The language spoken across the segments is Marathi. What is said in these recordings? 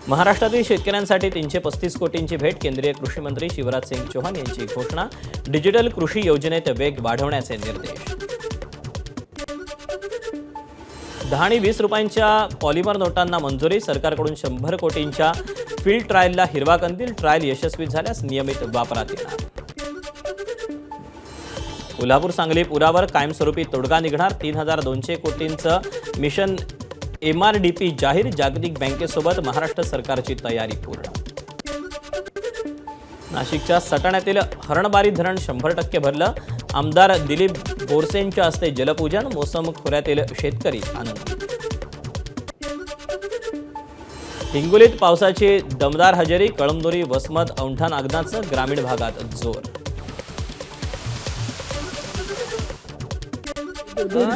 महाराष्ट्रातील शेतकऱ्यांसाठी 335 कोटींची भेट. केंद्रीय कृषी मंत्री शिवराज सिंग चौहान यांची घोषणा. डिजिटल कृषी योजनेत वेग वाढवण्याचे निर्देश. 10 आणि 20 रुपयांच्या पॉलिमर नोटांना मंजुरी. सरकारकडून 100 कोटींच्या फील्ड ट्रायलला हिरवा कंदील. ट्रायल यशस्वी झाल्यास नियमित वापरात येणार. कोल्हापूर सांगली पुरावर कायमस्वरूपी तोडगा निघणार. 3200 कोटींचं मिशन MRDP जाहीर. जागतिक बँकेसोबत महाराष्ट्र सरकारची तयारी पूर्ण. नाशिकच्या सटाण्यातील हरणबारी धरण 100% भरलं. आमदार दिलीप बोरसेंच्या हस्ते जलपूजन. मोसम खोऱ्यातील शेतकरी आनंदी. हिंगोलीत पावसाची दमदार हजेरी. कळमनुरी, वसमत, औंढा नागनाथचं ग्रामीण भागात जोर.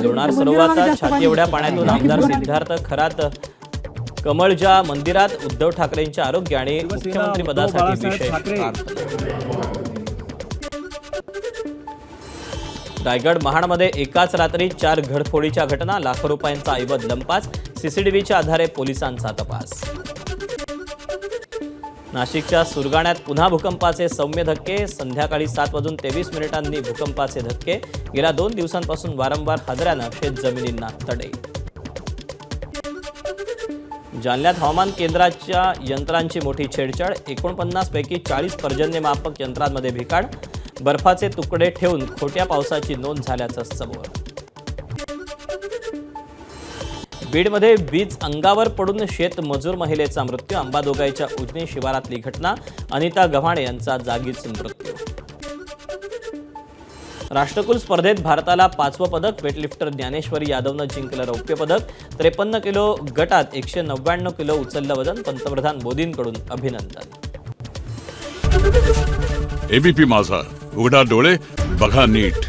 लोणार सरोवरात छाती एवढ्या पाण्यातून आमदार सिद्धार्थ खरात कमळच्या मंदिरात. उद्धव ठाकरेंच्या आरोग्य आणि मुख्यमंत्री पदासाठी विशेष प्रार्थना. रायगड महाडमध्ये एकाच रात्री 4 घरफोडीच्या घटना. लाखो रुपयांचा ऐवज लंपास. CCTVच्या आधारे पोलिसांचा तपास. नाशिकच्या सुरगाण्यात पुन्हा भूकंपाचे सौम्य धक्के. संध्याकाळी 7:23 भूकंपाचे धक्के. गेल्या 2 दिवसांपासून वारंवार हादऱ्यानं शेतजमिनींना तडे. जालन्यात हवामान केंद्राच्या यंत्रांची मोठी छेडछाड. 49 पैकी 40 पर्जन्यमापक यंत्रांमध्ये भिकाड. बर्फाचे तुकडे ठेवून खोट्या पावसाची नोंद झाल्याचं समोर. बीडमध्ये वीज अंगावर पडून शेतमजूर महिलेचा मृत्यू. अंबाजोगाईच्या उजनी शिवारातली घटना. अनिता गव्हाणे यांचा जागीच मृत्यू. राष्ट्रकुल स्पर्धेत भारताला 5वं पदक. वेटलिफ्टर ज्ञानेश्वरी यादवनं जिंकलं रौप्य पदक. 53 किलो गटात 199 किलो उचललं वजन. पंतप्रधान मोदींकडून अभिनंदन. ABP माझा, उघडा डोळे बघा नीट.